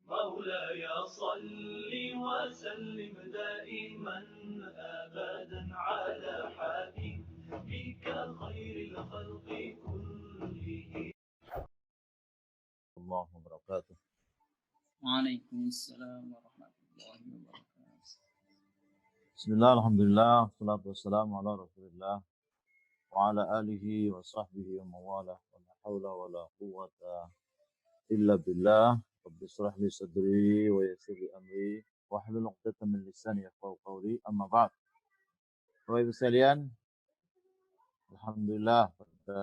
مولاي صل وسلم دائما أبدا على حبيبك خير الخلق كلهم. الله وبركاته. وعليكم السلام ورحمة الله وبركاته. بسم الله الحمد لله والصلاة والسلام على رسول الله وعلى آله وصحبه ومن والاه ولا حول ولا قوة إلا بالله. رب اشرح لي صدري ويسر لي أمري واحلل عقدة من lisani yafqahu qawli. Amma ba'd. Bapak Ibu sekalian, alhamdulillah pada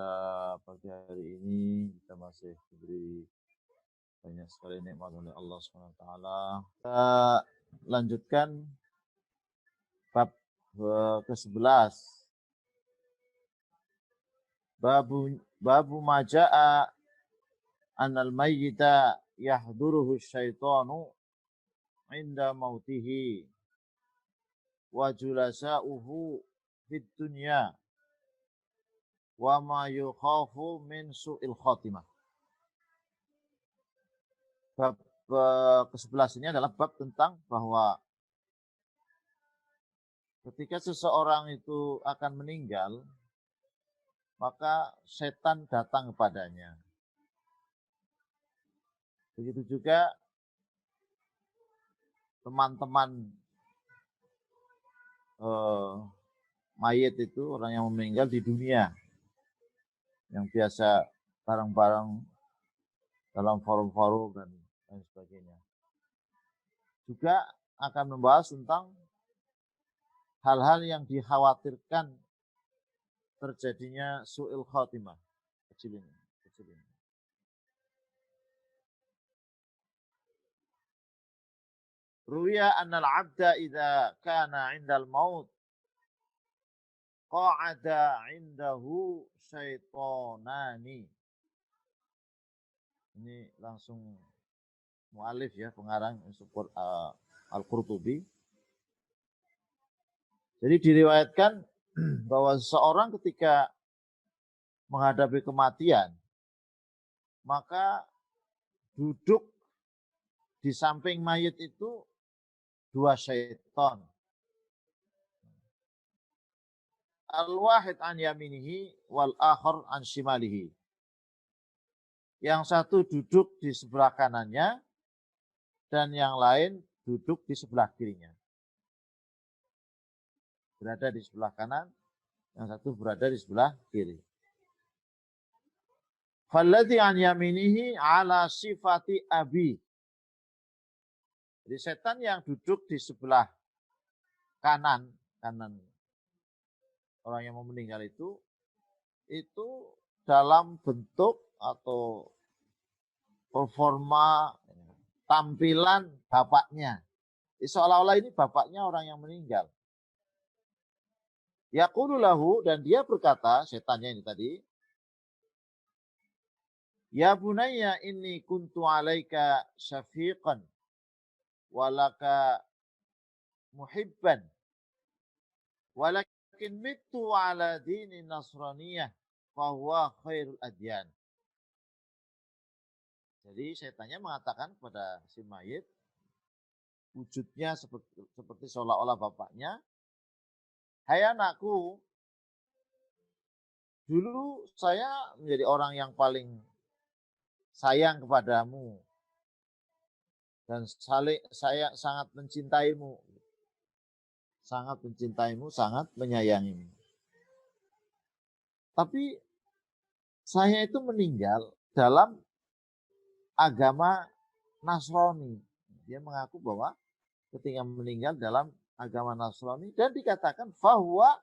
pagi hari ini kita masih diberi banyak sekali nikmat oleh Allah SWT. Kita lanjutkan bab ke-11. Babu maja'a anal mayyita yahduruhu syaitanu inda mautihi wa julasa'uhu fid dunya wa ma yukhafu min su'il khatimah. Bab ke-11 ini adalah bab tentang bahwa ketika seseorang itu akan meninggal, maka setan datang kepadanya. Begitu juga teman-teman mayit itu, orang yang meninggal di dunia, yang biasa bareng-bareng dalam forum-forum dan lain sebagainya. Juga akan membahas tentang hal-hal yang dikhawatirkan terjadinya su'il khatimah. Kecil ini. Ruya annal abda idza kana 'indal maut qa'ada 'indahu syaitonani. Ini langsung mu'alif ya, pengarang Al-Qurtubi. Jadi diriwayatkan bahwa seseorang ketika menghadapi kematian, maka duduk di samping mayit itu dua syaitan. Al-wahid an yaminihi wal akhar an shimalihi. Yang satu duduk di sebelah kanannya dan yang lain duduk di sebelah kirinya. Berada di sebelah kanan, yang satu berada di sebelah kiri. Falladhi an yaminihi ala sifati abi. Jadi setan yang duduk di sebelah kanan orang yang mau meninggal itu dalam bentuk atau performa tampilan bapaknya. Seolah-olah ini bapaknya orang yang meninggal. Yaqulu lahu, dan dia berkata, setannya ini tadi, ya bunayya inni kuntu alaika syafiqan walaka muhibban walakin mittu ala dini nasraniyah fahuwa khairul adyan. Jadi setannya mengatakan kepada si mayit, wujudnya seperti seolah-olah bapaknya, hai anakku, dulu saya menjadi orang yang paling sayang kepadamu dan saya sangat mencintaimu, sangat menyayangimu. Tapi saya itu meninggal dalam agama Nasrani. Dia mengaku bahwa ketika meninggal dalam agama Nasrani dan dikatakan fahuwa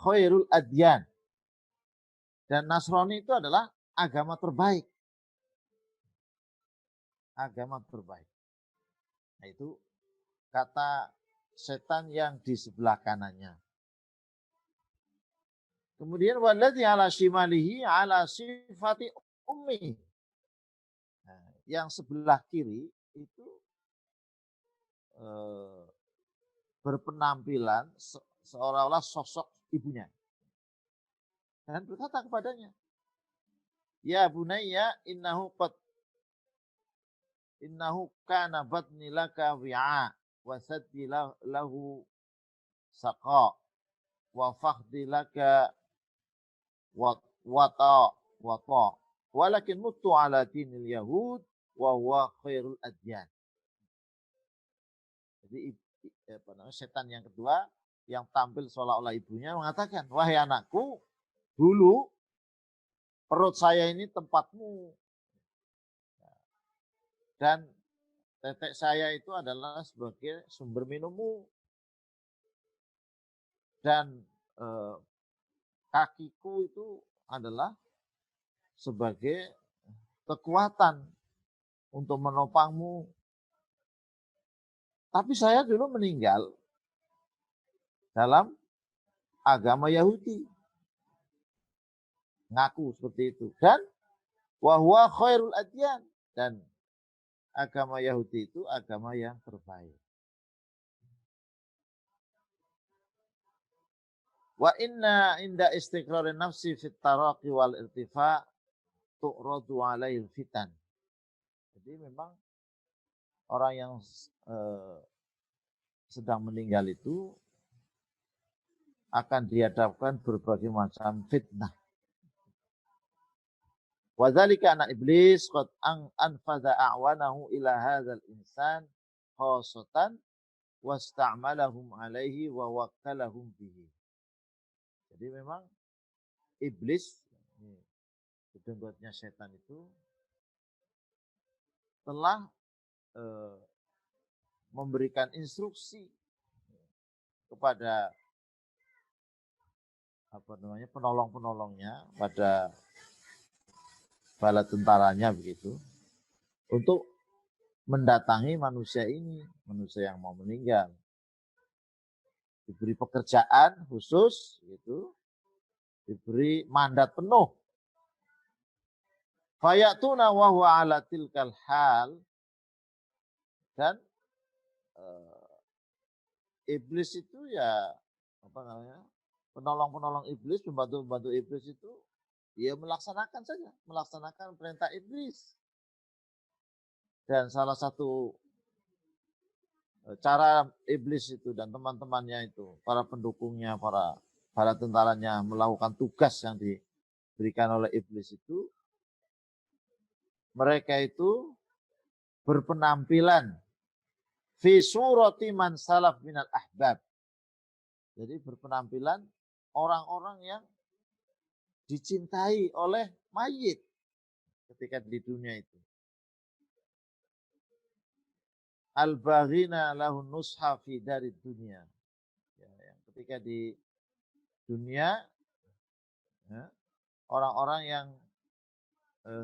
khairul adyan. Dan Nasrani itu adalah agama terbaik. Agama terbaik. Nah, itu kata setan yang di sebelah kanannya. Kemudian waladhi ala shimalihi ala sifati ummi. Nah, yang sebelah kiri itu berpenampilan seolah-olah sosok ibunya. Dan berkata kepadanya, ya bunayya innahu qad innahu kana batni laka wi'a wa saddi lahu saqa wa fakhdi laka wata walakin mutu ala dinil yahud wa huwa khairul adyan. Jadi setan yang kedua yang tampil seolah-olah ibunya mengatakan, wahai anakku, dulu perut saya ini tempatmu dan tetek saya itu adalah sebagai sumber minummu dan kakiku itu adalah sebagai kekuatan untuk menopangmu. Tapi saya dulu meninggal dalam agama Yahudi. Ngaku seperti itu. Dan wahwa khairul adyan. Dan agama Yahudi itu agama yang terbaik. Wa inna inda istiqrarin nafsi fit taraqi wal irtifa tu'radu alaihil fitan. Jadi memang orang yang sedang meninggal itu akan dihadapkan berbagai macam fitnah. Wa dzalika anna iblis qad anfadha a'wanahu ila hadzal insan khassatan wasta'malahum alaihi wa wakkalahum bihi. Jadi memang iblis, kedenggotnya setan itu telah memberikan instruksi kepada penolong-penolongnya, pada bala tentaranya begitu, untuk mendatangi manusia ini, manusia yang mau meninggal. Diberi pekerjaan khusus gitu, diberi mandat penuh. Fayatuna wa huwa ala tilkal hal, dan iblis itu ya penolong-penolong iblis, pembantu-pembantu iblis itu ya melaksanakan perintah iblis. Dan salah satu cara iblis itu dan teman-temannya itu, para pendukungnya, para tentaranya melakukan tugas yang diberikan oleh iblis itu, mereka itu berpenampilan fi surati man salaf minal ahbab. Jadi berpenampilan orang-orang yang dicintai oleh mayit ketika di dunia itu. Al-baghina lahun nusha fi dari dunia. Ya, yang ketika di dunia, ya, orang-orang yang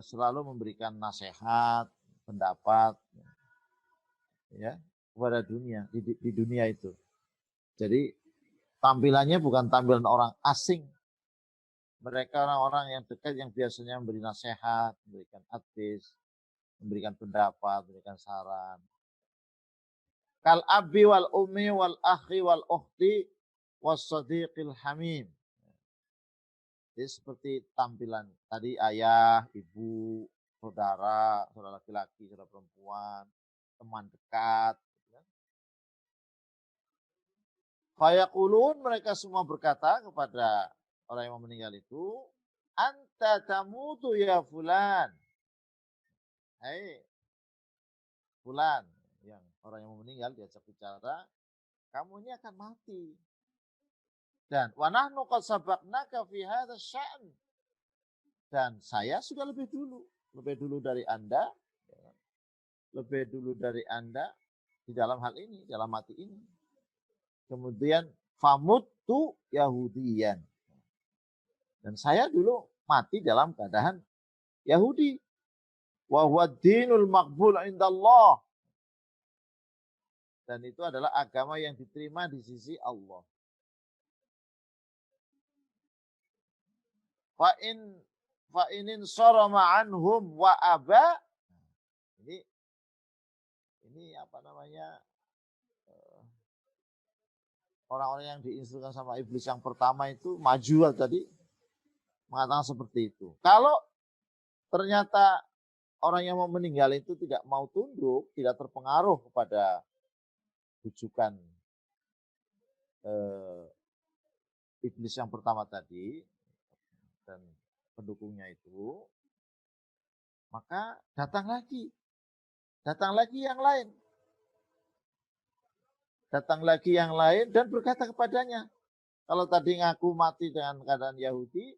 selalu memberikan nasihat, pendapat, ya, kepada dunia, di dunia itu. Jadi tampilannya bukan tampilan orang asing. Mereka orang-orang yang dekat yang biasanya memberi nasihat, memberikan advice, memberikan pendapat, memberikan saran. Kal abi wal ummi wal akhi wal ukhti was sadiqil hamim. Jadi seperti tampilan tadi ayah, ibu, saudara, saudara laki-laki, saudara perempuan, teman dekat. Fayaqulun, mereka semua berkata kepada orang yang mau meninggal itu, anta tamutu ya fulan. Hai fulan, yang orang yang mau meninggal diajak bicara, kamu ini akan mati. Dan wa nahnu qad sabaqnaka fi hadzal sya'n. Dan saya sudah lebih dulu dari Anda, lebih dulu dari Anda di dalam hal ini, dalam mati ini. Kemudian famuttu yahudiyan. Dan saya dulu mati dalam keadaan Yahudi. Wa huwa dinul maqbul indallah. Dan itu adalah agama yang diterima di sisi Allah. Fa inin sarama anhum wa aba. Ini apa namanya? Orang-orang yang diinstruksikan sama iblis yang pertama itu maju tadi mengatakan seperti itu. Kalau ternyata orang yang mau meninggal itu tidak mau tunduk, tidak terpengaruh kepada bujukan iblis yang pertama tadi dan pendukungnya itu, maka datang lagi yang lain. Datang lagi yang lain dan berkata kepadanya, kalau tadi ngaku mati dengan keadaan Yahudi,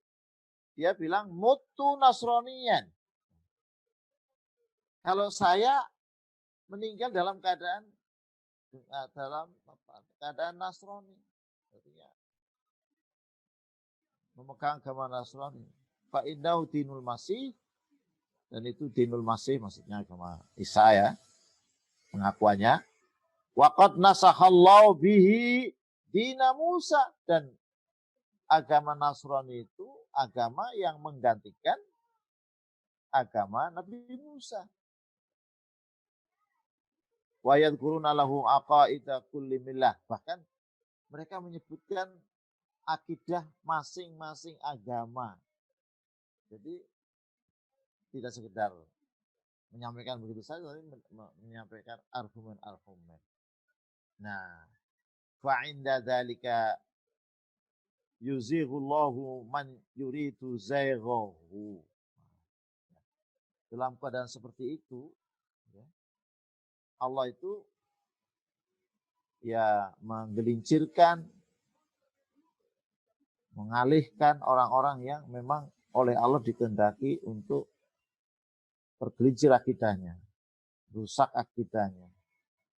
dia bilang mutu Nasroniyan. Kalau saya meninggal dalam keadaan Nasrani, artinya memegang agama Nasrani. Fa innahu dinul Masih, dan itu dinul Masih maksudnya agama Isa ya, pengakuannya. Wa qad nasakhallahu bihi dina Musa, dan agama Nasrani itu agama yang menggantikan agama Nabi Musa. Wa yadhkuruna lahu aqaida kulli millah, bahkan mereka menyebutkan akidah masing-masing agama. Jadi tidak sekedar menyampaikan begitu saja, tapi menyampaikan argumen-argumen. Nah, fa inda dzalika yuzighullahu man yuridu zaighahu. Dalam keadaan seperti itu, Allah itu ya menggelincirkan, mengalihkan orang-orang yang memang oleh Allah dikehendaki untuk tergelincir akidahnya, rusak akidahnya,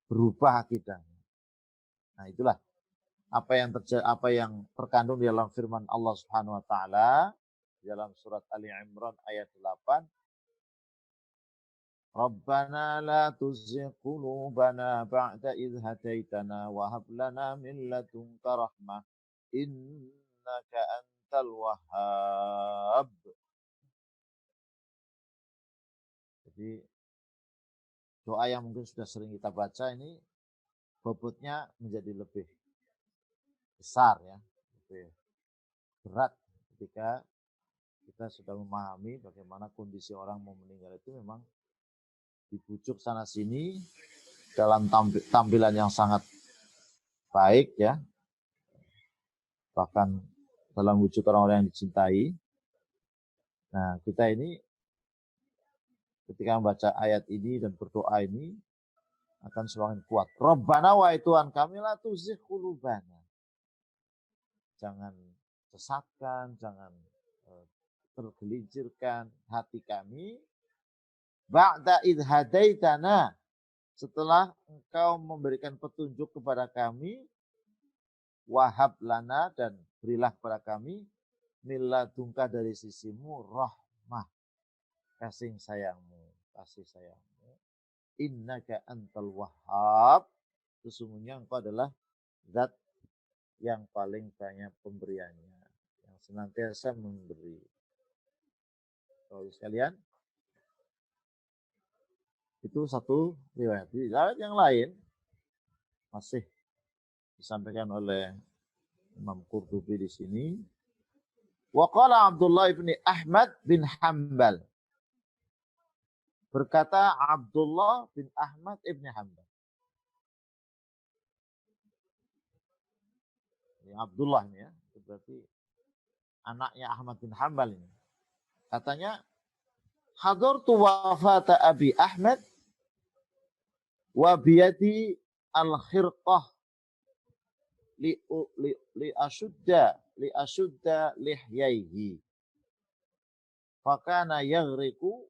berubah akidahnya. Nah, itulah apa yang terkandung di dalam firman Allah Subhanahu wa taala dalam surat Ali Imran ayat 8. Rabbana la tuzigh qulubana ba'da idh hadaitana wa hab lana min ladunka rahmah innaka antal wahhab. Jadi doa yang mungkin sudah sering kita baca ini bobotnya menjadi lebih besar ya, lebih berat ketika kita sudah memahami bagaimana kondisi orang mau meninggal itu memang dibujuk sana sini dalam tampilan yang sangat baik ya, bahkan dalam wujud orang-orang yang dicintai. Nah, kita ini ketika membaca ayat ini dan berdoa ini akan semakin kuat. Rabbana, wahai Tuhan kami, la tuzigh qulubana, jangan sesatkan, jangan tergelincirkan hati kami. Ba'da idh hadaitana, setelah engkau memberikan petunjuk kepada kami. Wahab lana, dan berilah kepada kami milladunka, dari sisimu, rahmah, kasih sayangmu. Innaka antal wahhab, sesungguhnya engkau adalah zat yang paling banyak pemberiannya, yang senantiasa memberi. Kalau sekalian, itu satu riwayat. Di riwayat yang lain masih disampaikan oleh Imam Qurtubi di sini. Wa qala Abdullah bin Ahmad bin Hanbal. Berkata Abdullah bin Ahmad ibn Hanbal. Ini Abdullah ini ya, itu berarti anaknya Ahmad bin Hanbal ini. Katanya, hadartu wafata Abi Ahmad wa biyadi al-khirqah li ashudda lihyaihi fakana yaghriqu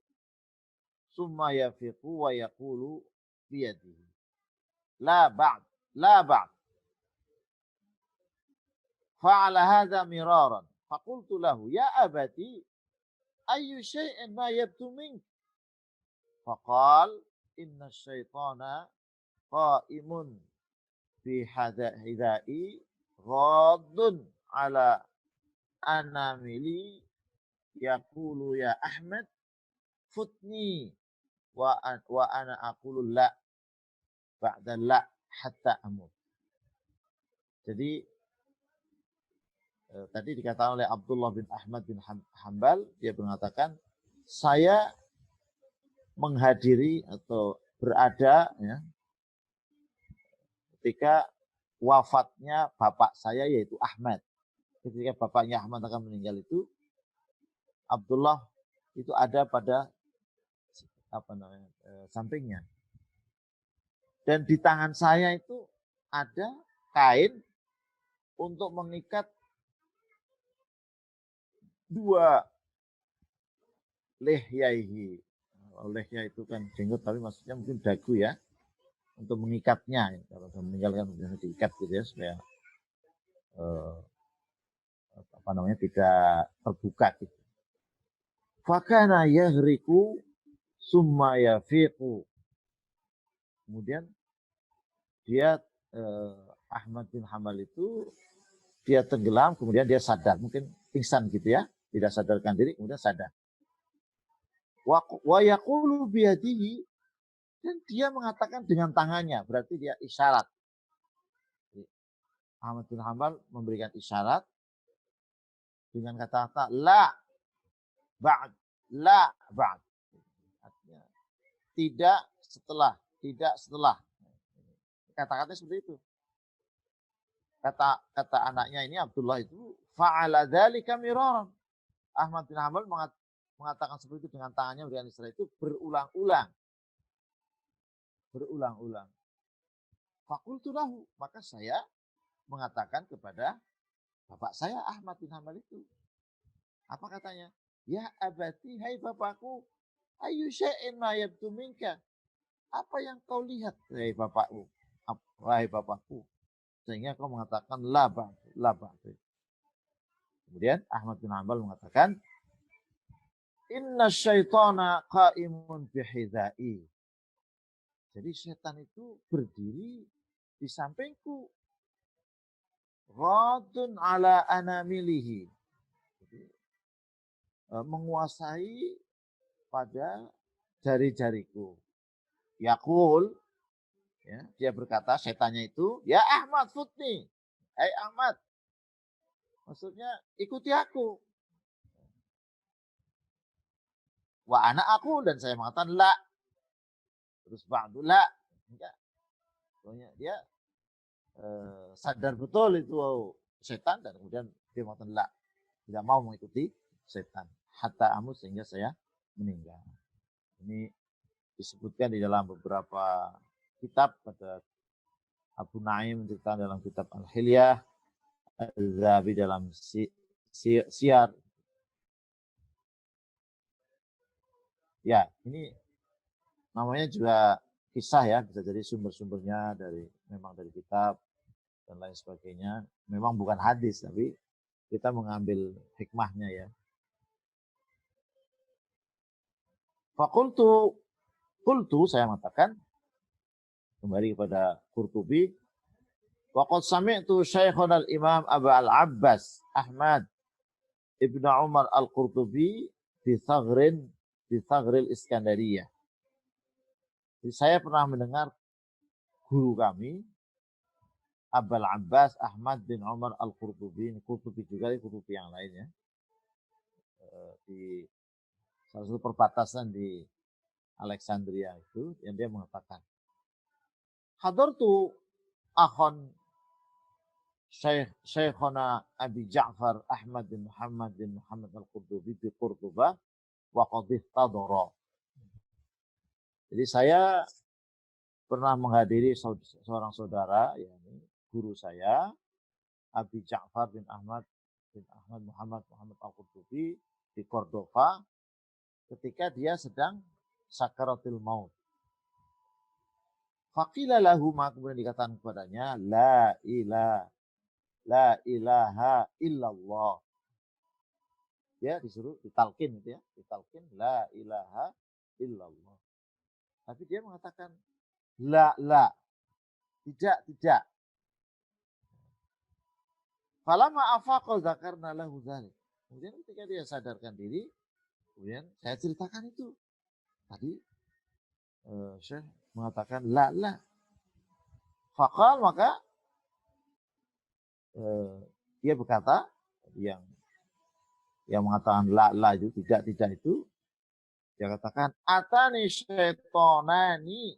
summa yafiqu wa yaqulu biyadihi la ba'd fa'ala hadha miraran faqultu lahu ya abati ayyu shay'in ma yabtu mink faqal inna syaitana qa'imun fi hidai ghaddun ala anamili yaqulu ya Ahmad futni wa ana aqulu la ba'da la hatta amut. Jadi tadi dikatakan oleh Abdullah bin Ahmad bin Hanbal, dia mengatakan, saya menghadiri atau berada ya, ketika wafatnya bapak saya yaitu Ahmad. Ketika bapaknya Ahmad akan meninggal itu, Abdullah itu ada pada sampingnya. Dan di tangan saya itu ada kain untuk mengikat dua lehyaihi. Lehya itu kan jenggot, tapi maksudnya mungkin dagu ya. Untuk mengikatnya. Kalau saya meninggalkan diikat gitu ya, supaya tidak terbuka gitu. Fakana yahriku summa yafiqu. Kemudian dia Ahmad bin Hanbal itu dia tenggelam, kemudian dia sadar, mungkin pingsan gitu ya, tidak sadarkan diri, kemudian sadar. Wa yaqulu biyadihi, dan dia mengatakan dengan tangannya, berarti dia isyarat. Ahmad bin Hanbal memberikan isyarat dengan kata-kata la ba'd, la ba'd. Artinya tidak setelah, tidak setelah. Kata-katanya seperti itu. Kata anaknya ini Abdullah itu fa'ala dzalika miraran. Ahmad bin Hanbal mengatakan seperti itu dengan tangannya berikan isyarat itu berulang-ulang. Berulang-ulang. Faqultu lahu, maka saya mengatakan kepada bapak saya Ahmad bin Hanbal itu. Apa katanya? Ya abati, hai bapakku, ayu syai'in ma yabdu minka. Apa yang kau lihat, hai bapakku? Wahai bapakku, sehingga kau mengatakan laba. Kemudian Ahmad bin Hanbal mengatakan, inna syaitana qaimun bihidai. Jadi setan itu berdiri di sampingku. Ghadun ala anamilihi. Jadi, menguasai pada jari-jariku. Yaqul, ya, dia berkata, setannya itu, ya Ahmad futni. Hai Ahmad. Maksudnya, ikuti aku. Wa ana aku, dan saya mengatakan la. Terus ba'du la. Enggak. Pokoknya dia sadar betul itu setan, dan kemudian dia mengatakan la. Tidak mau mengikuti setan. Hatta amu, sehingga saya meninggal. Ini disebutkan di dalam beberapa kitab, pada Abu Naim menceritakan dalam kitab Al-Hilyah, Al-Zahabi dalam Siyar. Ya, ini namanya juga kisah ya, bisa jadi sumber-sumbernya memang dari kitab dan lain sebagainya. Memang bukan hadis, tapi kita mengambil hikmahnya ya. Fakultu, saya mengatakan, kembali kepada Qurtubi, waqad sami'tu Syekhuna al-Imam Abu al-Abbas Ahmad Ibn Umar al-Qurtubi di Thagril Iskandariyah. Jadi saya pernah mendengar guru kami Abu al-Abbas Ahmad bin Umar al-Qurtubi, Qurtubi juga, Qurtubi yang lainnya, di salah satu perbatasan di Alexandria itu, yang dia mengatakan, hadartu akhon Syekhona Abi Ja'far Ahmad bin Muhammad al-Qurtubi di Qurtuba wa qad ihtadara. Jadi saya pernah menghadiri seorang saudara, yakni guru saya Abi Ja'far bin Ahmad Muhammad al-Qurtubi di Cordova, ketika dia sedang sakaratul maut. Faqila lahu, kemudian dikatakan kepadanya, la ilaha illallah. Ya, disuruh ditalkin gitu ya, ditalkin la ilaha illallah. Tapi dia mengatakan la, tidak. Falamma afaqa dzakarna lahu dzalik. Kemudian ketika dia sadarkan diri, kemudian saya ceritakan itu. Tadi Syekh mengatakan la. Faqal, maka dia berkata, yang mengatakan la itu tidak itu, Dia katakan, atani syaitonani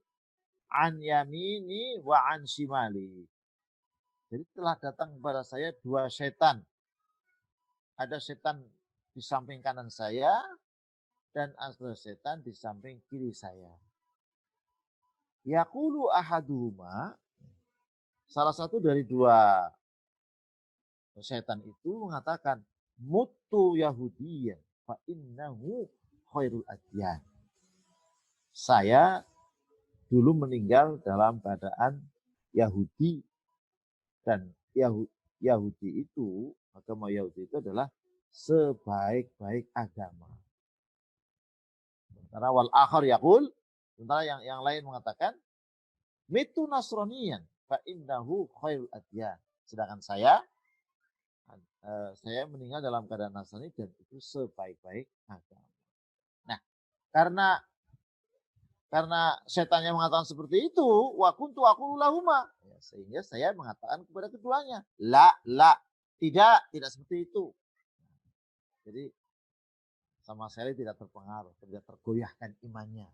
an yamini wa an shimali. Jadi telah datang kepada saya dua setan. Ada setan di samping kanan saya dan ada setan di samping kiri saya. Yaqulu ahaduhuma, salah satu dari dua setan itu mengatakan, mutu Yahudiyan fa innahu khairul adyan. Saya dulu meninggal dalam keadaan Yahudi, dan Yahudi itu, agama Yahudi itu adalah sebaik-baik agama. Sementara wal akhar yaqul, sementara yang lain mengatakan, mitu nasroniyan fa innahu khairul adyan. Sedangkan saya meninggal dalam keadaan Nasrani dan itu sebaik-baik agama. Nah, karena setannya mengatakan seperti itu, wa kuntu aqulu lahuma, ya, sehingga saya mengatakan kepada keduanya, la, tidak seperti itu. Jadi sama sekali tidak terpengaruh, tidak tergoyahkan imannya.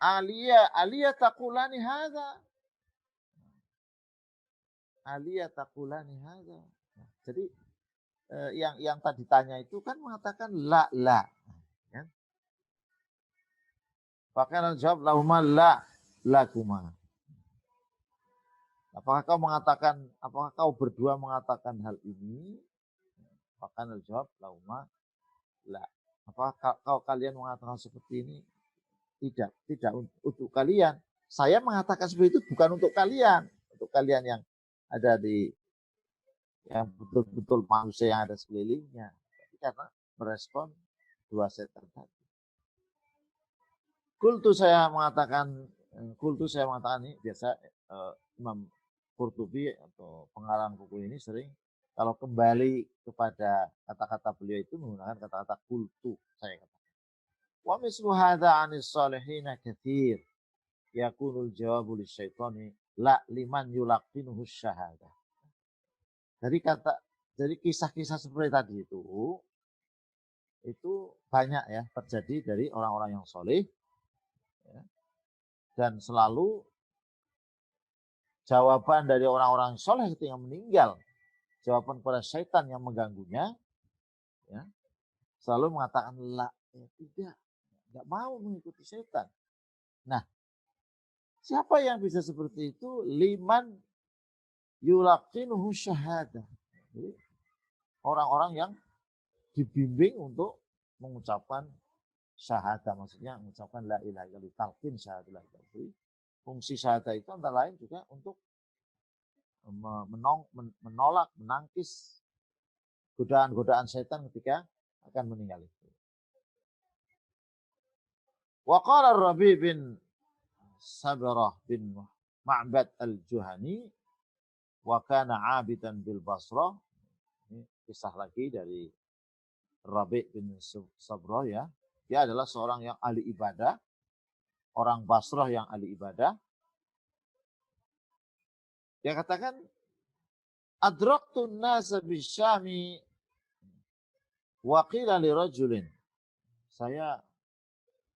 Aliyah taqulani hadza. Aliyah taqulani hadza. Jadi yang tadi tanya itu kan mengatakan la. Ya. Bahkan jawab lahuma lakuma. Apakah kau berdua mengatakan hal ini? Bahkan jawab lahuma la. Apakah kalian mengatakan seperti ini? Tidak untuk kalian. Saya mengatakan seperti itu bukan untuk kalian yang ada yang betul-betul manusia yang ada sekelilingnya. Tapi karena merespon dua setan tadi. Kultu saya mengatakan ini biasa Imam Qurtubi atau pengarang buku ini sering kalau kembali kepada kata-kata beliau itu menggunakan kata-kata kultu, saya katakan. Wa mislu hadza 'anis salihina katsir. Yakunul jawabu lisyaitani la liman yulaqinuhu syahadah. Dari kisah-kisah seperti tadi itu banyak ya terjadi dari orang-orang yang soleh, ya, dan selalu jawaban dari orang-orang soleh ketika meninggal, jawaban kepada syaitan yang mengganggunya, ya, selalu mengatakan la, ya, tidak mau mengikuti setan. Nah, siapa yang bisa seperti itu? Liman yulaqinuhu syahadah. Jadi, orang-orang yang dibimbing untuk mengucapkan syahadah, maksudnya mengucapkan la ilaha illallah, talqin syahadah. Fungsi syahadah itu antara lain juga untuk menolak, menangkis godaan-godaan setan ketika akan meninggal itu. Wa qala Rabi bin Sabrah bin Ma'bad al-Juhani wa kana 'abidan bil Basrah. Ini kisah lagi dari Rabi bin Sabrah, ya. Dia adalah seorang yang ahli ibadah, orang Basrah yang ahli ibadah. Dia katakan, adraktun nasa bisyami wa qila li rajulin. Saya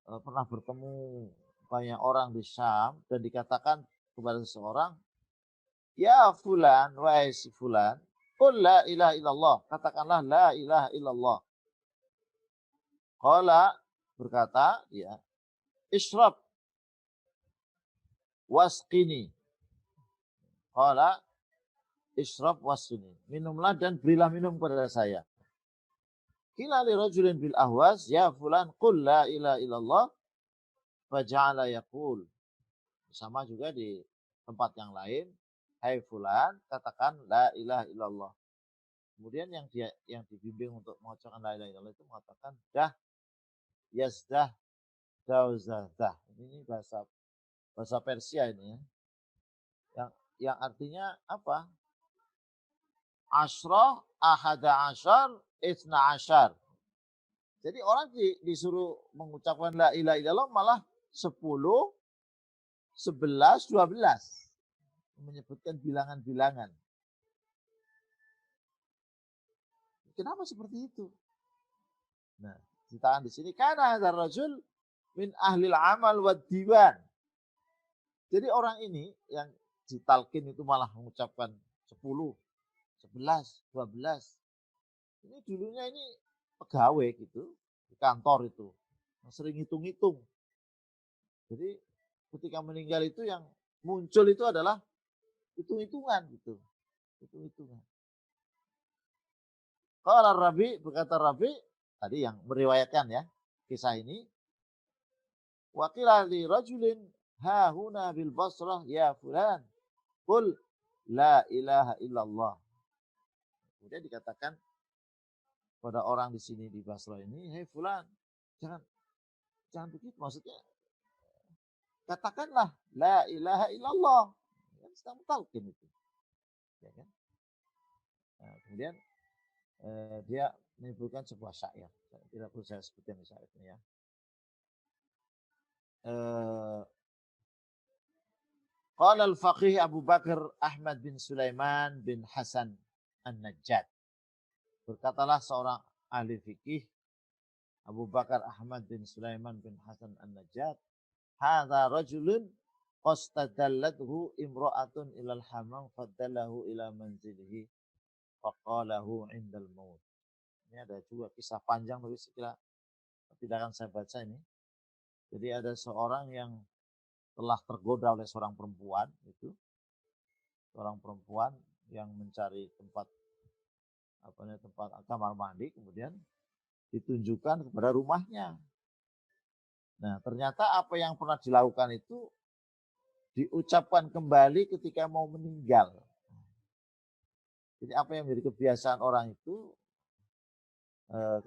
pernah bertemu banyak orang di Syam dan dikatakan kepada seseorang, ya fulan, wahai si fulan, qul la ilaha illallah, katakanlah la ilaha illallah. Qala, berkata dia, ishrab wasqini. Qala ishrab wasqini, minumlah dan berilah minum kepada saya. Qila li rajulin bil ahwas, ya fulan qul la ilaha illallah. Faja'ala yaqul. Sama juga di tempat yang lain, hai fulan, katakan la ilaha illallah. Kemudian yang dibimbing untuk mengucapkan la ilaha illallah itu mengatakan dah, yazdah, dauzazdah. Ini bahasa Persia ini ya. Yang artinya apa? Ashrah, ahada asyar, itsna asyar. Jadi orang disuruh mengucapkan la ilaha illallah malah 10, 11, 12. Menyebutkan bilangan-bilangan. kenapa seperti itu? Nah, ditahan di sini karena hadzal rajul min ahlil amal wad diwan. Jadi orang ini yang ditalkin itu malah mengucapkan 10, 11, 12. Ini dulunya ini pegawai gitu di kantor itu. Sering hitung-hitung. Jadi ketika meninggal itu yang muncul itu adalah hitung-hitungan gitu. Hitung-hitungan. Kalau Rabi, berkata Rabi, tadi yang meriwayatkan ya kisah ini. Waqila li rajulin ha huna bil Basrah ya fulan. Qul la ilaha illallah. Kemudian dikatakan pada orang di sini di Basrah ini, hei fulan, jangan begitu, maksudnya katakanlah la ilaha illallah. Yang sedang talqin itu. Ya kan? Nah, kemudian dia menyebutkan sebuah syair. Tidak perlu saya sebutkan syairnya ya. Qala al-faqih Abu Bakar Ahmad bin Sulaiman bin Hasan An-Najjad. Berkatalah seorang ahli fikih Abu Bakar Ahmad bin Sulaiman bin Hasan An-Najjad, hadza rajulun qastadallathu imra'atun ilal hamam fadallahu ila manzilihi faqalahu indal maut. Ini ada juga kisah panjang tapi sekira tidak akan saya baca ini. Jadi ada seorang yang telah tergoda oleh seorang perempuan itu, seorang perempuan yang mencari tempat kamar mandi, kemudian ditunjukkan kepada rumahnya. Nah, ternyata apa yang pernah dilakukan itu diucapkan kembali ketika mau meninggal. Jadi apa yang menjadi kebiasaan orang itu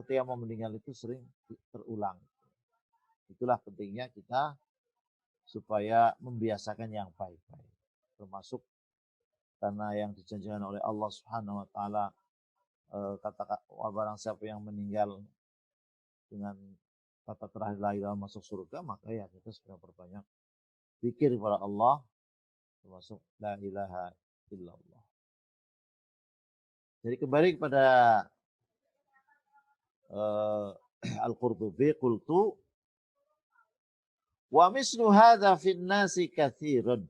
ketika mau meninggal itu sering terulang. Itulah pentingnya kita supaya membiasakan yang baik-baik. Termasuk karena yang dijanjikan oleh Allah Subhanahu wa taala, kata barang siapa yang meninggal dengan kata terakhir la ilaha masuk surga, maka ya kita segera perbanyak zikir kepada Allah, termasuk la ilaha illallah. Jadi kembali kepada Al-Qurtubi, qultu wa mislu hadza fin nasi katsirun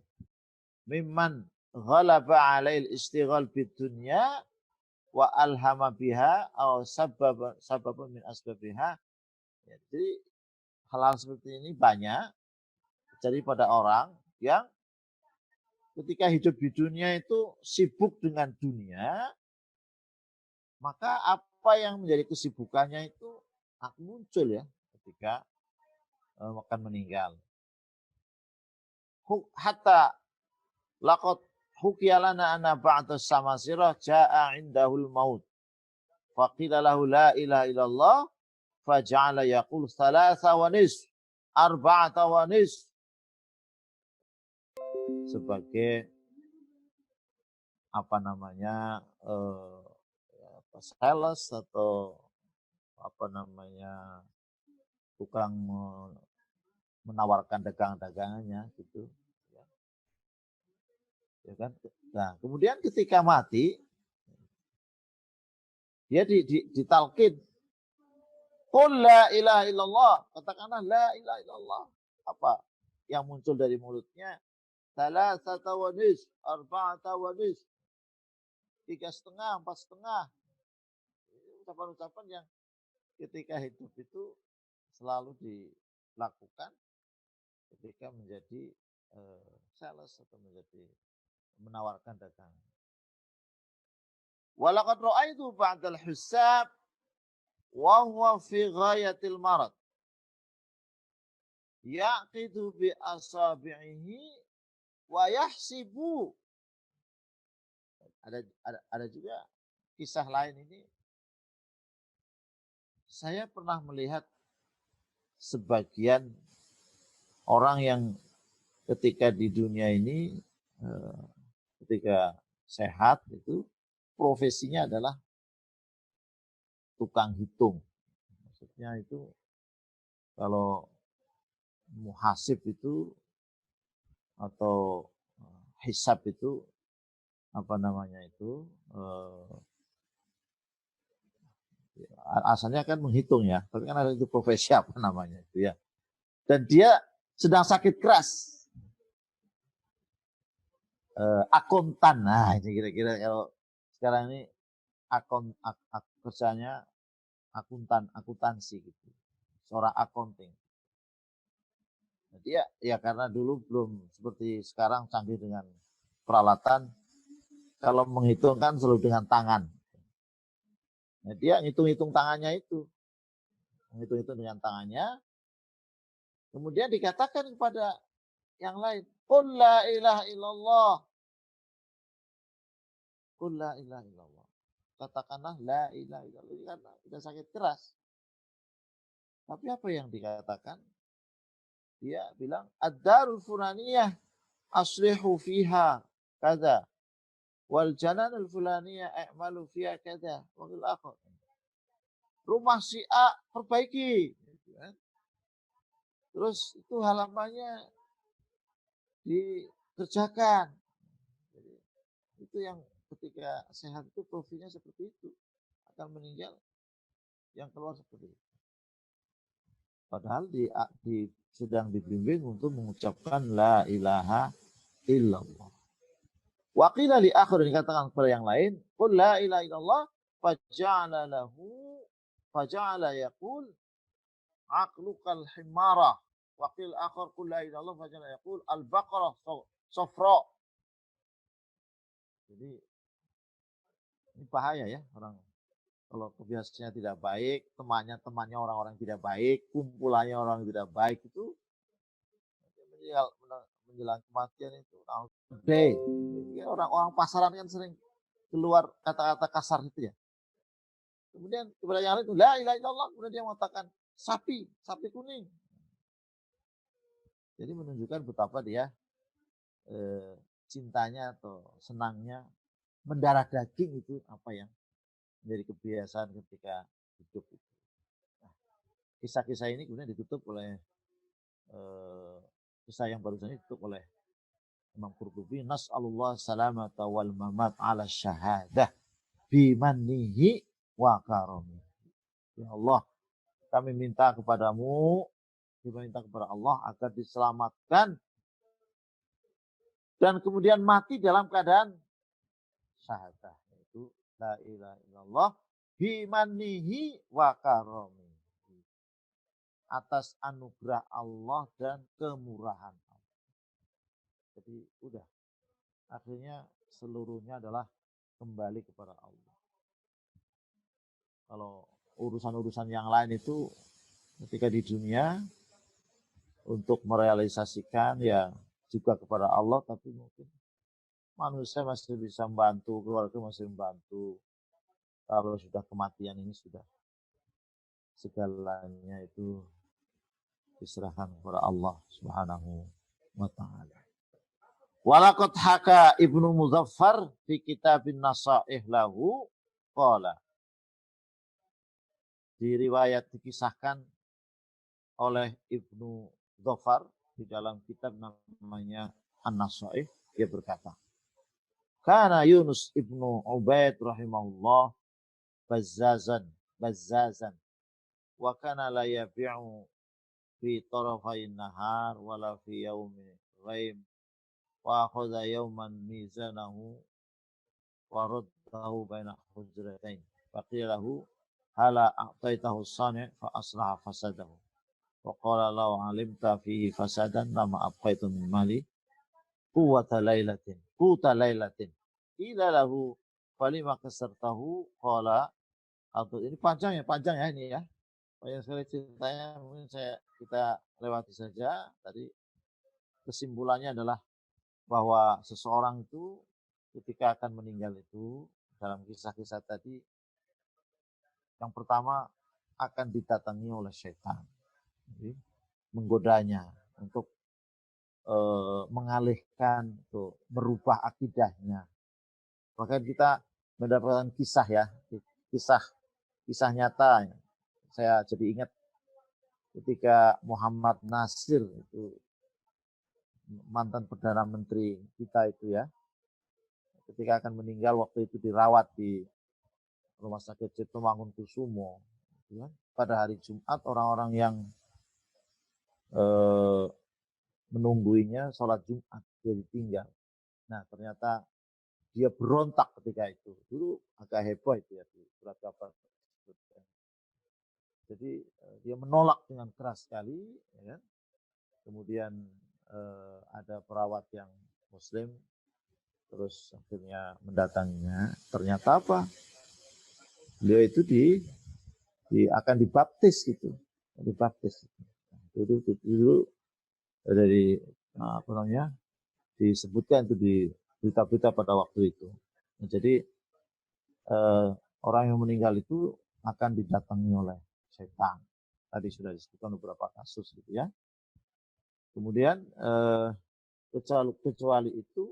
mimman ghalaba 'alail istighal bid dunya wa alhama biha aw sababan min asbabiha. Ya, jadi hal-hal seperti ini banyak terjadi pada orang yang ketika hidup di dunia itu sibuk dengan dunia, maka apa yang menjadi kesibukannya itu akan muncul ya ketika akan meninggal. Hatta laqad hukiyalana anna ba'da samasirah ja'a indahul maut. Faqila lahu la ilaha illallah faja'ala yaqul thalatha wa nisf, arba'ata wa nisf. Sebagai apa namanya sales atau apa namanya tukang menawarkan dagangannya gitu ya kan. Nah kemudian ketika mati dia ditalkin, qul la ilaha illallah, katakanlah la ilaha illallah. Apa yang muncul dari mulutnya? Salasata wa nisf, arba'ata wa nisf, 3,5, 4,5. Ucapan-ucapan yang ketika hidup itu selalu dilakukan ketika menjadi sales atau menjadi menawarkan dagangan. Walaqad ra'aitu ba'dal hisab wa huwa fi ghayatil marad yaqidu bi asabi'ihi wa yahsibu. Ada juga kisah lain ini. Saya pernah melihat sebagian orang yang ketika di dunia ini ketika sehat itu profesinya adalah tukang hitung. Maksudnya itu kalau muhasib itu atau hisab itu apa namanya itu Asalnya kan menghitung ya, tapi kan ada itu profesi apa namanya itu ya. Dan dia sedang sakit keras. Akuntan, nah ini kira-kira kalau sekarang ini kerjanya akuntansi gitu, seorang accounting. Jadi ya karena dulu belum seperti sekarang canggih dengan peralatan, kalau menghitung kan selalu dengan tangan. Nah, dia ngitung-hitung tangannya itu, menghitung-hitung dengan tangannya, kemudian dikatakan kepada yang lain, qul la ilaha illallah, qul la ilaha illallah. Katakanlah la ilaha illallah, karena sudah sakit keras. Tapi apa yang dikatakan? Dia bilang, ad-darul fulaniyah aslihu fiha kada, wal jananul fulaniyah i'malu fiha kada, wa fil akhir. Rumah si A perbaiki. Terus itu halamannya dikerjakan. Jadi, itu yang ketika sehat itu profilnya seperti itu. Akan meninggal yang keluar seperti itu. Padahal sedang dibimbing untuk mengucapkan la ilaha illallah. Waqila li akhir, dikatakan kepada yang lain, qul la ilaha illallah faja'ala yaqul aqluqal himara. Waqil akhir qul la ilaha illallah faja'ala yaqul al-baqarah safra. Jadi ini bahaya ya orang. Kalau kebiasaannya tidak baik, temannya orang-orang tidak baik, kumpulannya orang tidak baik itu menjelang kematian itu day. Orang-orang pasaran kan sering keluar kata-kata kasar itu ya. Kemudian kepada yang lain itu la ilaha illallah, kemudian dia mengatakan sapi kuning. Jadi menunjukkan betapa dia cintanya atau senangnya mendarah daging itu apa yang menjadi kebiasaan ketika hidup itu. Nah, kisah-kisah ini kemudian ditutup oleh kisah yang barusan ditutup oleh Imam Qurtubi, nas'alullah salamata wal mamat ala syahadah bimannihi wa karamihi. Ya Allah, kami minta kepada Allah agar diselamatkan dan kemudian mati dalam keadaan syahadah, yaitu la ilaha illallah bimannihi wa karamihi, atas anugerah Allah dan kemurahan Allah. Jadi udah, akhirnya seluruhnya adalah kembali kepada Allah. Kalau urusan-urusan yang lain itu ketika di dunia untuk merealisasikan ya juga kepada Allah, tapi mungkin manusia masih bisa membantu, keluarga masih membantu. Kalau sudah kematian ini sudah segalanya itu diserahkan kepada Allah Subhanahu wa taala. Walaqad haka Ibnu Muzaffar fi kitabin nasaih lahu qala, diriwayat dikisahkan oleh Ibnu Muzaffar di dalam kitab namanya An-Nasaih, dia berkata, kana Yunus ibnu Ubaid rahimahullah bazzazan wa kana la yabi'u fi tarafayn nahar wala fi yaumin ghaib wa akhadha yawman mizanahu wa raddahu baina hujratain faqila lahu hala a'taitahu sani' fa aslaha fasadahu wa qala law 'alimta fihi fasadan lama abqaitu min mali quta lailatin ila lahu falima kasartahu qala, atau ini panjang ya ini ya. Banyak sekali ceritanya, mungkin kita lewati saja. Tadi kesimpulannya adalah bahwa seseorang itu ketika akan meninggal itu dalam kisah-kisah tadi, yang pertama akan didatangi oleh syaitan, jadi, menggodanya untuk mengalihkan, untuk merubah akidahnya. Bahkan kita mendapatkan kisah ya, kisah nyata. Saya jadi ingat ketika Muhammad Nasir itu mantan Perdana Menteri kita itu ya, ketika akan meninggal waktu itu dirawat di Rumah Sakit Cipto Mangunkusumo, gitu kan. Pada hari Jumat orang-orang yang menungguinya sholat Jumat, dia ditinggal. Nah ternyata dia berontak ketika itu. Dulu agak heboh itu ya di surat kabar. Jadi dia menolak dengan keras sekali. Ya. Kemudian ada perawat yang Muslim, terus akhirnya mendatanginya. Ternyata apa? Beliau itu akan dibaptis gitu, dibaptis. Itu dulu dari apa namanya disebutkan itu di berita-berita pada waktu itu. Nah, jadi orang yang meninggal itu akan didatangi oleh setan. Tadi sudah disebutkan beberapa kasus gitu ya. Kemudian kecuali itu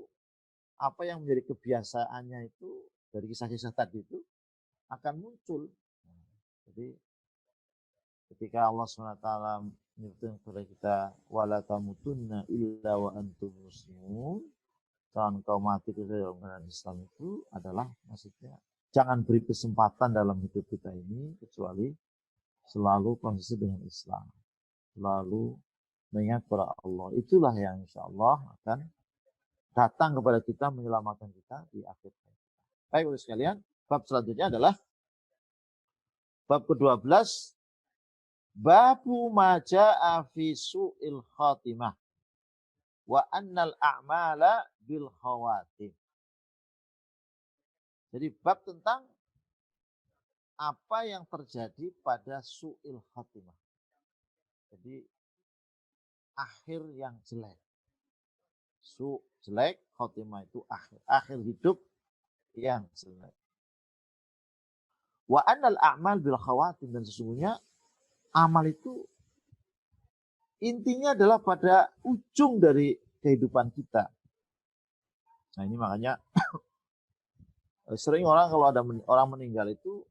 apa yang menjadi kebiasaannya itu dari kisah-kisah tadi itu akan muncul. Jadi ketika Allah SWT menyebutkan kepada kita wala tamutunna illa wa antum muslimun, jangan kau mati kepada Islam, itu adalah maksudnya jangan beri kesempatan dalam hidup kita ini kecuali selalu konsisten dengan Islam, selalu mengingat kepada Allah. Itulah yang insya Allah akan datang kepada kita menyelamatkan kita di akhir hayat. Baik, Bapak sekalian, bab selanjutnya adalah bab ke-12, babu maja'a fi su'il khatimah wa annal a'mala bil khawatim. Jadi bab tentang apa yang terjadi pada su'il khatimah. Jadi akhir yang jelek. Jelek, khatimah itu akhir hidup yang jelek. Wa annal a'mal bil khawatim, dan sesungguhnya amal itu intinya adalah pada ujung dari kehidupan kita. Nah ini makanya sering orang kalau ada orang meninggal itu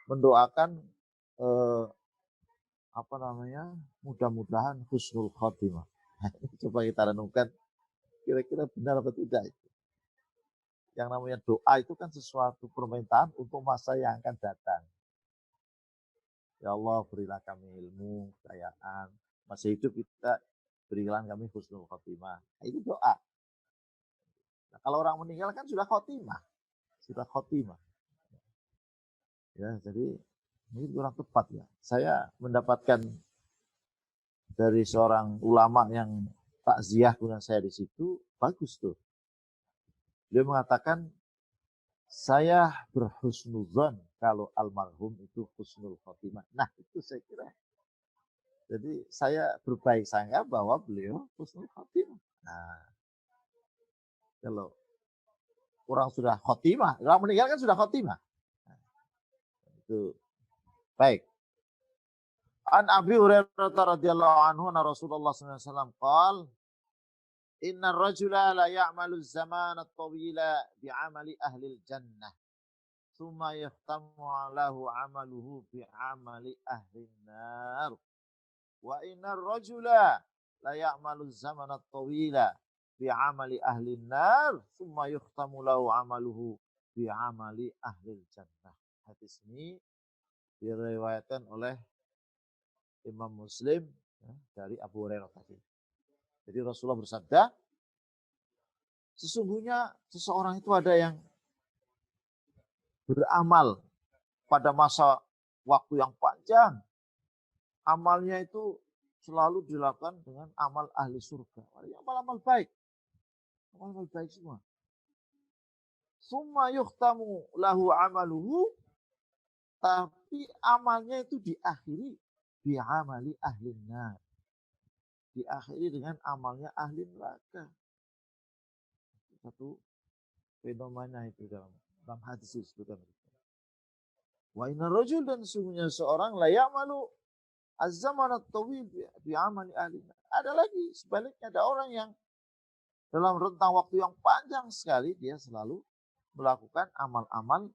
mendoakan apa namanya, mudah-mudahan husnul khatimah. Nah, coba kita renungkan kira-kira benar atau tidak itu. Yang namanya doa itu kan sesuatu permintaan untuk masa yang akan datang. Ya Allah, berilah kami ilmu, kekayaan, masih hidup kita berilah kami husnul khatimah. Nah, itu doa. Nah, kalau orang meninggal kan sudah khatimah. Ya, jadi ini kurang tepat ya. Saya mendapatkan dari seorang ulama yang takziah kemudian saya di situ, bagus tuh. Dia mengatakan, saya berhusnuzon kalau almarhum itu husnul khotimah. Nah itu saya kira. Jadi saya berbaik sangka bahwa beliau husnul khotimah. Nah kalau orang sudah khotimah, orang meninggal kan sudah khotimah. Nah, itu baik. An Abi Hurairah radhiyallahu anhu na Rasulullah sallallahu alaihi wasallam qala inna ar-rajula la ya'malu az-zamana at-tawila bi'amali ahli al-jannah thumma yahtamu lahu 'amaluhu bi'amali ahli an-nar wa inna ar-rajula la ya'malu az-zamana at-tawila bi'amali ahli an-nar thumma yahtamu lahu 'amaluhu bi'amali ahli al-jannah. Hadis ini diriwayatkan oleh Imam Muslim ya, dari Abu Hurairah tadi. Jadi Rasulullah bersabda, sesungguhnya seseorang itu ada yang beramal pada masa waktu yang panjang. Amalnya itu selalu dilakukan dengan amal ahli surga. Amal-amal baik. Amal-amal baik semua. Summa yukhtamu lahu amaluhu, tapi amalnya itu diakhiri bi'amali ahli nar. Diakhiri dengan amalnya ahli neraka. Satu fenomena itu dalam hadis disebutkan. Wa inna rajul, dan sesungguhnya seorang la ya'malu az-zaman at-tawil bi'amali ahli nar. Ada lagi sebaliknya, ada orang yang dalam rentang waktu yang panjang sekali dia selalu melakukan amal-amal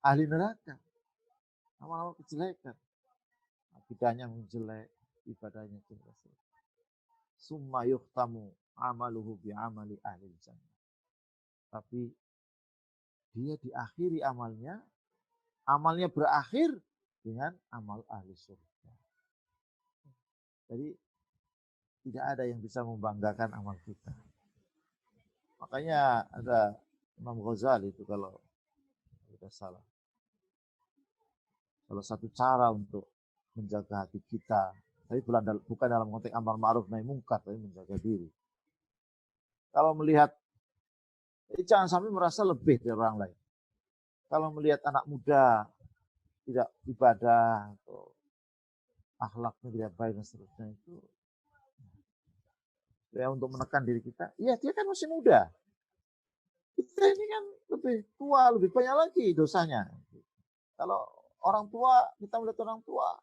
ahli neraka. Amal-amal kejelekan. Akidahnya menjelek, ibadahnya jelek. Summa yukhtamu amaluhu bi'amali ahli jannah. Tapi dia diakhiri amalnya berakhir dengan amal ahli surga. Jadi tidak ada yang bisa membanggakan amal kita. Makanya ada Imam Ghazali itu kalau tidak salah. Salah satu cara untuk menjaga hati kita, tapi bukan dalam konteks amar ma'ruf nahi mungkar, tapi menjaga diri. Kalau melihat, jangan sampai merasa lebih dari orang lain. Kalau melihat anak muda tidak ibadah atau akhlaknya tidak baik dan seterusnya, itu ya untuk menekan diri kita. Iya, dia kan masih muda. Kita ini kan lebih tua, lebih banyak lagi dosanya. Kalau orang tua, kita melihat orang tua,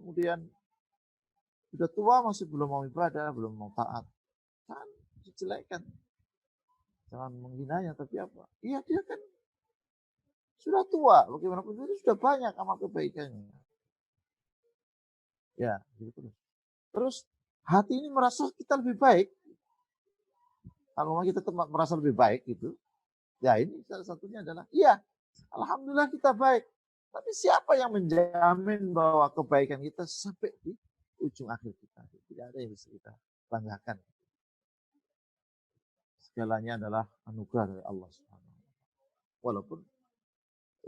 kemudian sudah tua masih belum mau ibadah, belum mau taat, kan dijelekan. Jangan menghinanya, tapi apa? Iya, dia kan sudah tua, bagaimanapun itu sudah banyak amal kebaikannya. Ya, gitu. Terus hati ini merasa kita lebih baik. Kalau kita tetap merasa lebih baik gitu, ya ini salah satunya adalah, iya, alhamdulillah kita baik. Tapi siapa yang menjamin bahwa kebaikan kita sampai di ujung akhir kita? Tidak ada yang bisa kita banggakan. Segalanya adalah anugerah dari Allah Subhanahu. Walaupun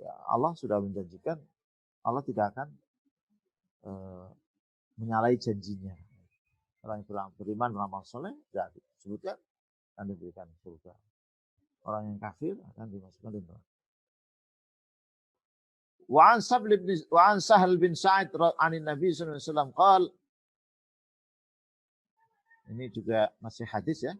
ya Allah sudah menjanjikan, Allah tidak akan menyalahi janjinya. Orang yang beriman, beramal soleh, tidak disebutkan akan diberikan surga. Orang yang kafir akan dimasukkan di neraka. Wa'an Sahal bin Sa'id anin Nabi sallallahu alaihi wasallam qal, ini juga masih hadis ya,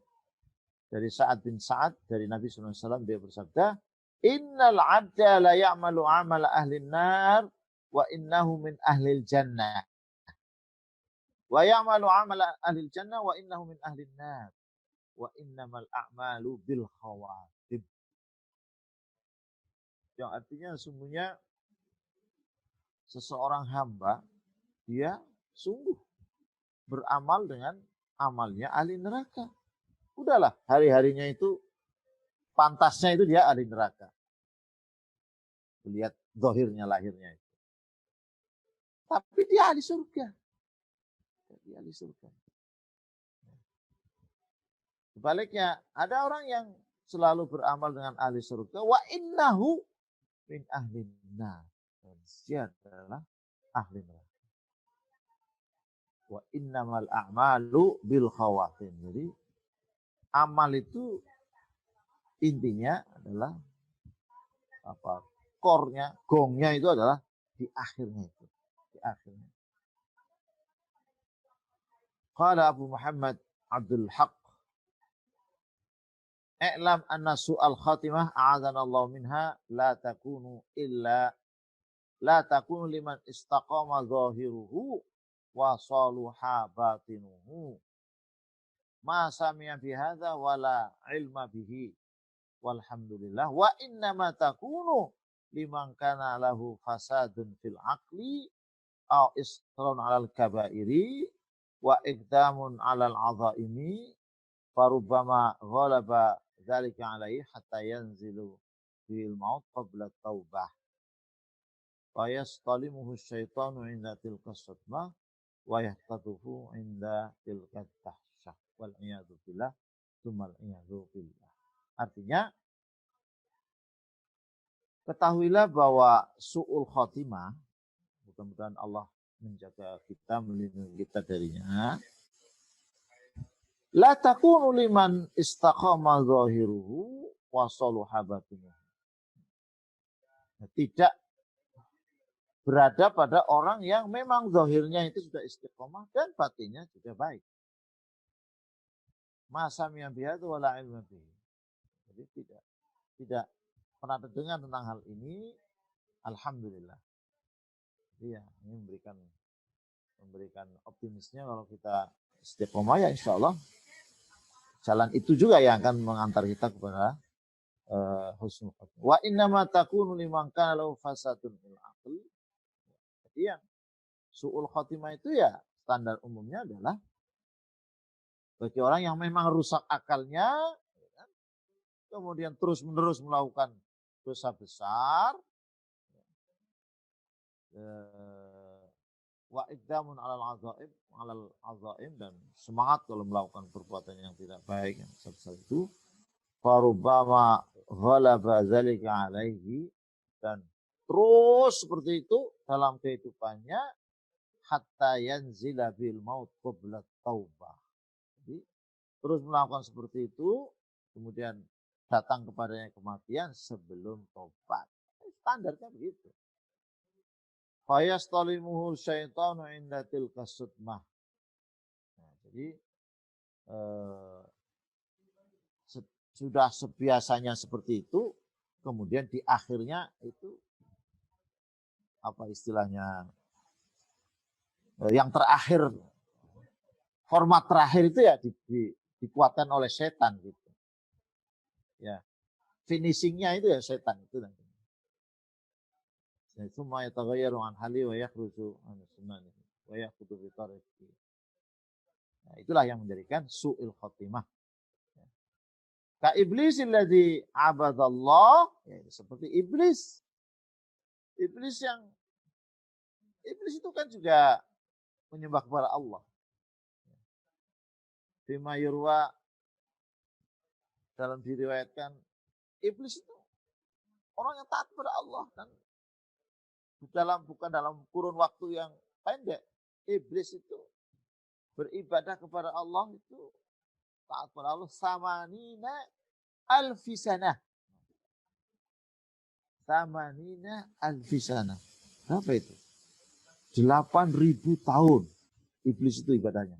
dari Sa'ad bin Sa'ad dari Nabi sallallahu alaihi wasallam, dia bersabda, innal 'abda la ya'malu 'amala ahli an-nar wa innahu min ahli al-jannah wa ya'malu 'amala ahli al-jannah wa innahu min ahli an-nar wa innamal a'malu bil khawatim. Yang artinya sungguhnya seseorang hamba, dia sungguh beramal dengan amalnya ahli neraka. Udahlah, hari-harinya itu, pantasnya itu dia ahli neraka. Lihat zahirnya, lahirnya itu. Tapi dia ahli surga. Dia ahli surga. Sebaliknya, ada orang yang selalu beramal dengan ahli surga. Wa innahu min ahli nar. Dia adalah ahli neraka. Wa innamal a'malu bil khawatim. Jadi amal itu intinya adalah apa? Core-nya, gongnya itu adalah di akhirnya itu. Di akhirnya. Qala Abu Muhammad Abdul Haq, i'lam anna su'al khatimah a'adana Allah minha la takunu liman istaqama zahiruhu wa saluha batinuhu. Ma sami'a bihadza wala ilma bihi. Walhamdulillah. Wa innama takunu liman kana lahu fasadun fil aqli aw isran 'alal kabairi wa iqdamun 'alal 'adhaimi farubbama ghalaba dzalika 'alaihi hatta yanzilu bil maut qabla taubah. Wa yastalimuhu syaitanu 'inda tilka sadmah wa yahtatuhu 'inda tilka tahsyah wal iyadu billah tsummal iyadu billah. Artinya, ketahuilah bahwa su'ul khotimah, mudah-mudahan Allah menjaga kita, melindungi kita darinya. La takunu liman istaqama zahiruhu wa saluha batinuhu. Tidak berada pada orang yang memang zahirnya itu sudah istiqomah dan batinnya juga baik. Masa miyabiyatu wala ilmu bihi. Jadi tidak pernah terdengar tentang hal ini. Alhamdulillah. Iya, ini memberikan optimisnya kalau kita istiqomah, ya insya Allah jalan itu juga yang akan mengantar kita kepada husnul khotimah. Wa innama takunu liman kana lahu fasadun fil aql. Jadi yang su'ul khotimah itu ya standar umumnya adalah bagi orang yang memang rusak akalnya, kemudian terus-menerus melakukan dosa besar, wa iqdamun alal azaim, dan semangat kalau melakukan perbuatan yang tidak baik yang besar itu, farubbama ghalaba dzalika alaihi, dan terus seperti itu dalam kehidupannya, hatta yanzila bil maut qabla taubah. Jadi terus melakukan seperti itu, kemudian datang kepadanya kematian sebelum tobat. Standarnya begitu. Fayastalimuhu syaitanu inda tilka sudmah. Nah, jadi sudah sebiasanya seperti itu, kemudian di akhirnya itu apa istilahnya, yang terakhir, format terakhir itu ya dikuatkan oleh setan gitu. Ya, finishingnya itu ya setan itu nanti. Summa yataghayyaru an hali wa yakhruju an sunnah wa yaqutu bi tariqi. Nah, itulah yang menjadikan su'il khotimah. Ka iblis alladzi abadallah, ya, seperti iblis. Iblis itu kan juga menyembah kepada Allah. Bima yurwa, dalam diriwayatkan, iblis itu orang yang taat kepada Allah, dan bukan dalam kurun waktu yang pendek. Iblis itu beribadah kepada Allah itu taat kepada Allah samanina alfisanah. Samanina alfisanah. Berapa itu? 8.000 tahun iblis itu ibadahnya.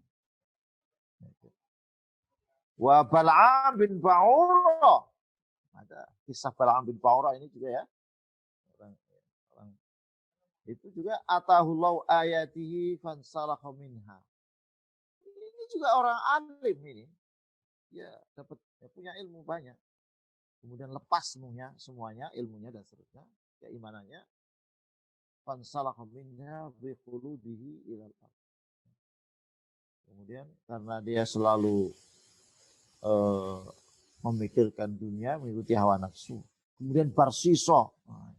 Wa Bal'am bin Ba'ura. Ada kisah Bal'am bin Ba'ura ini juga ya. Orang itu juga atahullahu ayatihi fansalakha minha. Ini juga orang alim ini. Ya dapat, ya, punya ilmu banyak. Kemudian lepas semuanya ilmunya dan seterusnya, keimanannya. Fansalakha minha bi qulubihi ilal ardh. Kemudian karena dia selalu memikirkan dunia, mengikuti hawa nafsu, kemudian barsiso. Nah,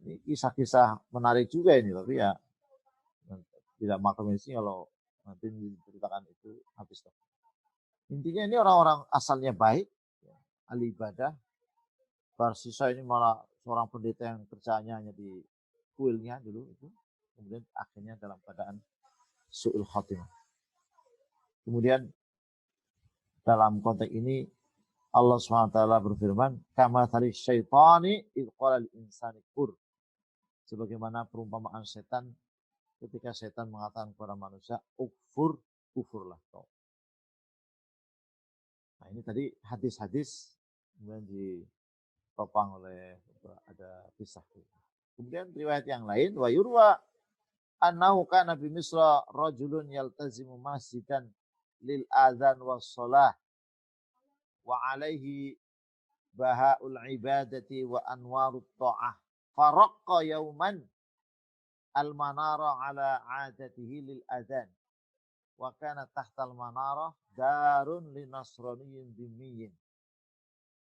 ini kisah-kisah menarik juga ini, tapi ya tidak maklum ini kalau nanti diceritakan itu habis. Intinya ini orang-orang asalnya baik, ahli ibadah. Barsiso ini malah seorang pendeta yang kerjaannya hanya di kuilnya dulu itu, kemudian akhirnya dalam keadaan su'ul khatimah. Kemudian dalam konteks ini Allah SWT berfirman, kama tali syaitani idh qala lil insani kfur. Sebagaimana perumpamaan setan ketika setan mengatakan kepada manusia, kufurlah kau. Nah, ini tadi hadis-hadis kemudian ditopang oleh ada kisah. Kemudian riwayat yang lain, wa yurwa annahu kana bi Misra rajulun yaltazimu masjidan lil adzan was shalah wa alaihi bahaul ibadati wa anwarut ta'ah. Faraqqa yauman al-manara ala adatihi lil adzan. Wa kana tahta al-manara darun li nasraniyin dhimmiyin.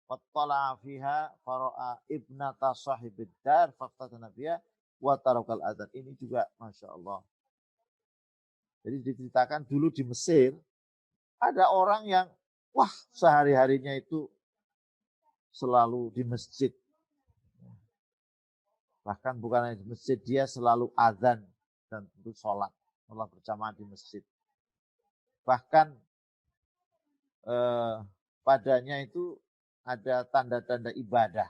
Fattala'a fiha fara'a ibnata sahibid dar faqtatana biha wa tarakal adzan. Ini juga Masya Allah. Jadi diceritakan dulu di Mesir ada orang yang sehari-harinya itu selalu di masjid. Bahkan bukan hanya di masjid, dia selalu azan dan tentu sholat berjamaah di masjid. Bahkan padanya itu ada tanda-tanda ibadah.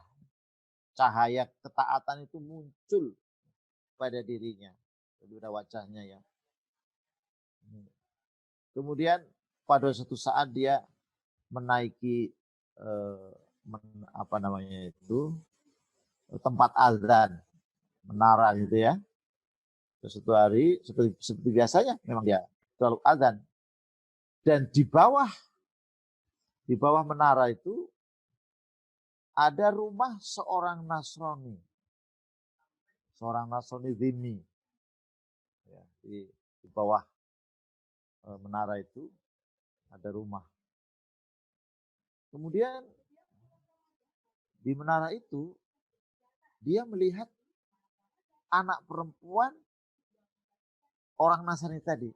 Cahaya ketaatan itu muncul pada dirinya, pada wajahnya ya. Kemudian pada suatu saat dia menaiki tempat azan, menara gitu ya. Suatu hari seperti biasanya memang dia selalu azan. Dan di bawah menara itu ada rumah seorang Nasrani. Seorang Nasrani dhimmi. Ya, di bawah menara itu ada rumah. Kemudian Di menara itu dia melihat anak perempuan orang Nasrani tadi.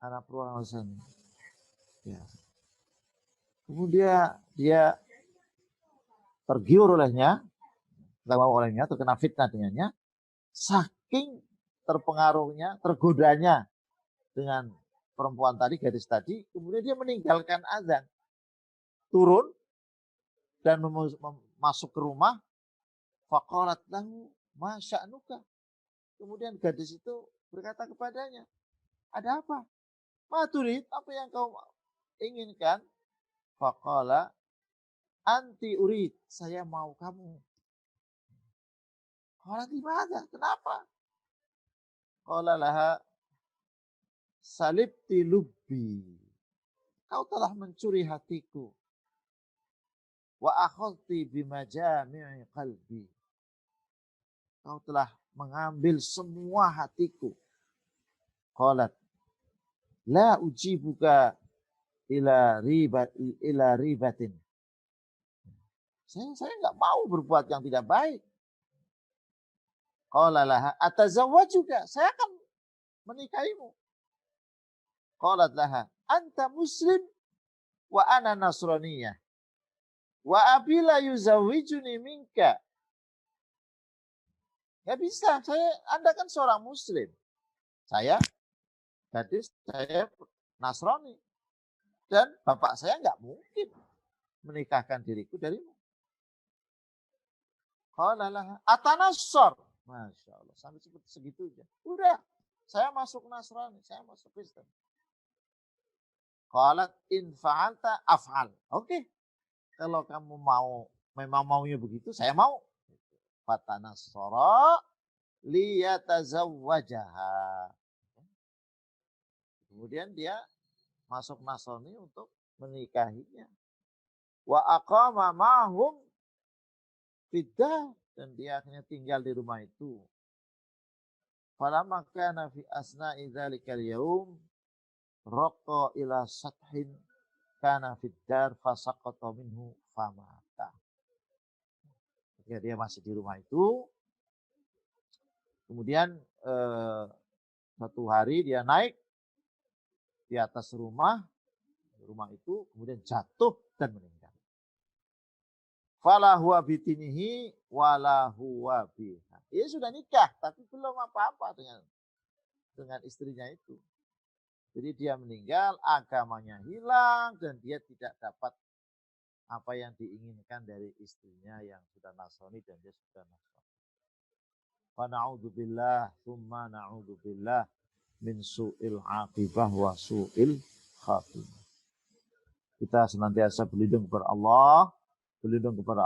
Anak perempuan orang Nasrani. Ya. Kemudian dia tergiur olehnya, terkena fitnah dengannya, saking terpengaruhnya, tergodanya dengan perempuan tadi, gadis tadi, kemudian dia meninggalkan azan, turun dan masuk ke rumah. Faqalat lahu ma sya'nuka. Kemudian gadis itu berkata kepadanya, ada apa? Ma turid, apa yang kau inginkan? Faqala anti urid, saya mau kamu. Qala dimana? Kenapa? Qala laha salibti lubbi. Kau telah mencuri hatiku. Wa akhadti bimajami'i qalbi. Kau telah mengambil semua hatiku. Qalat la ujibuka ila ribatin. Saya enggak mau berbuat yang tidak baik. Qala laha atazawwajuka, saya akan menikahimu. Qalat laha anta muslim wa ana nasraniyah. Wa abi la yuzawwijuni minka. Enggak bisa, Anda kan seorang muslim. Saya gadis, saya Nasrani. Dan bapak saya enggak mungkin menikahkan diriku darimu. Qala laha atanassar. Masya Allah, sampai seperti segitunya. Udah, saya masuk Nasrani, saya masuk Kristen. Qalat in fa'alta af'al. Oke, kalau kamu memang maunya begitu, saya mau. Fatanassara liyatazawwajaha. Kemudian dia masuk Nasrani untuk menikahinya. Wa aqama ma'hum fiddah, dan dia akhirnya tinggal di rumah itu. Falamma kana fi asna'i dzalikal yaum raqa ila sathin kana fid dar fasaqata minhu famata. Ketika dia masih di rumah itu, kemudian satu hari dia naik di atas rumah itu, kemudian jatuh dan meninggal. Fala huwa bitinihi wala huwa biha. Dia sudah nikah tapi belum apa-apa dengan istrinya itu. Jadi dia meninggal, agamanya hilang dan dia tidak dapat apa yang diinginkan dari istrinya yang sudah Nasrani dan dia sudah Nasrani. Fa na'udzubillah tsumma na'udzubillah min su'il aqibah wa su'il khatimah. Kita senantiasa berlindung kepada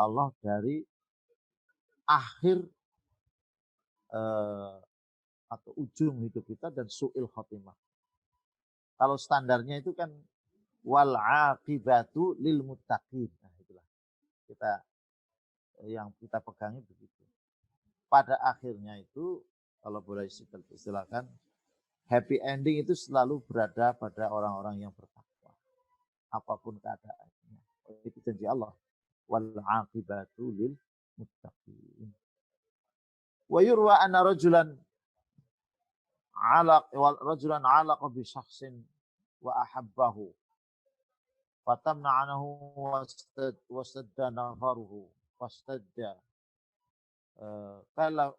Allah dari akhir atau ujung hidup kita dan su'il khatimah. Kalau standarnya itu kan wal aqibatu lil muttaqin. Nah, itulah yang kita pegangi begitu. Pada akhirnya itu kalau boleh istilahkan happy ending itu selalu berada pada orang-orang yang bertakwa. Apapun keadaannya. Itu janji Allah. Wal aqibatu lil muttaqin. Wa yurwa anna rajulan 'alaqa bi syakhsin wa ahabbahu fatamna'anahu wastadda nafaruhu fastadda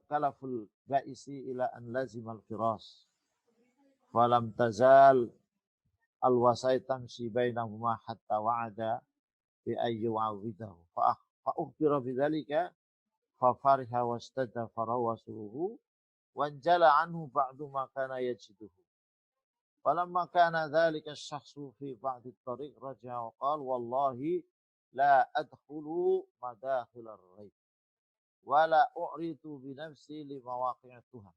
kalaful ba'isi ila an lazimal firas falam tazal al-wasai tamshi bainahuma hatta wa'ada bi ayyu awidahu fa ukhbira bidzalika fa fariha wastadda farawasuhu wanjala anhu ba'du ma kana yajiduhu. Falamma kana dhalika asy-syakhsu fi ba'di at-tariq raja'a wa qala wallahi la adkhulu madakhil ar-rayb wa la u'ridu bi nafsi li mawaqi'atuha.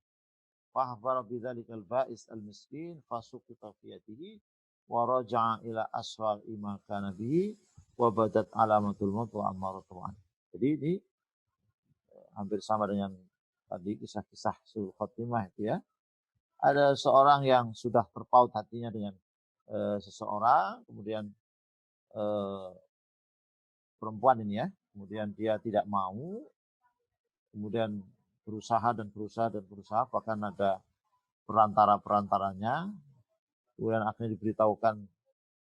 Fa akhbara bidzalika al-ba'is al-miskin fa suqita fi yadihi wa raja'a ila aswa'i ma kana bihi wa badat alamatul maut wa amaratu an. Jadi ini hampir sama dengan tadi kisah-kisah sul khotimah itu ya. Ada seorang yang sudah terpaut hatinya dengan seseorang, kemudian perempuan ini ya, kemudian dia tidak mau, kemudian berusaha dan berusaha dan berusaha, bahkan ada perantara-perantaranya, kemudian akhirnya diberitahukan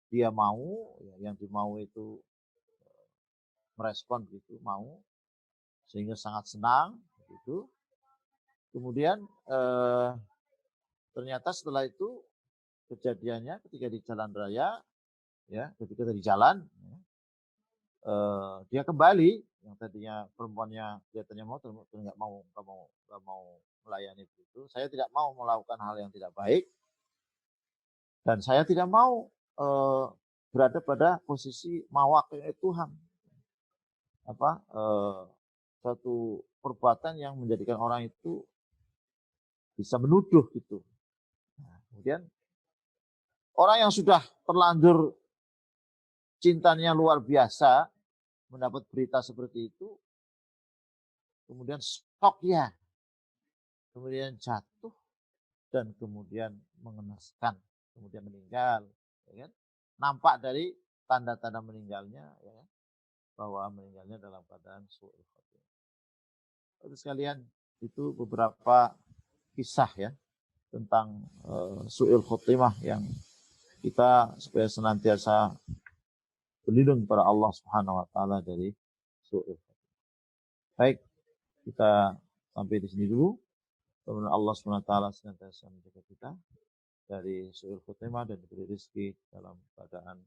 dia mau, ya, yang dimau itu merespon gitu, mau, sehingga sangat senang gitu. Kemudian ternyata setelah itu kejadiannya ketika di jalan raya, ya, ketika di jalan, ya, dia kembali yang tadinya perempuannya kelihatannya mau, ternyata nggak mau melayani begitu. Saya tidak mau melakukan hal yang tidak baik dan saya tidak mau berada pada posisi mewakili Tuhan, suatu perbuatan yang menjadikan orang itu bisa menuduh gitu. Nah, kemudian orang yang sudah terlanjur cintanya luar biasa mendapat berita seperti itu, kemudian shock ya, kemudian jatuh dan kemudian mengenaskan, kemudian meninggal, ya kan? Nampak dari tanda-tanda meninggalnya, ya kan? Bahwa meninggalnya dalam keadaan su'ul khotimah. Terus sekalian, itu beberapa kisah ya tentang su'ul khotimah yang kita supaya senantiasa berlindung kepada Allah Subhanahu wa taala dari su'ul khotimah. Baik, kita sampai di sini dulu. Semoga Allah Subhanahu wa taala senantiasa menjaga kita dari su'ul khotimah dan diberi rezeki dalam keadaan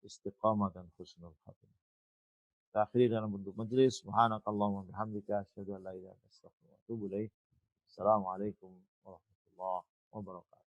istiqamah dan husnul khatimah. Kita akhiri dalam bentuk majelis. Subhanakallahumma bihamdika asyhadu an la ilaha illa anta astaghfiruka wa atubu ilaik. Assalamualaikum warahmatullahi wabarakatuh.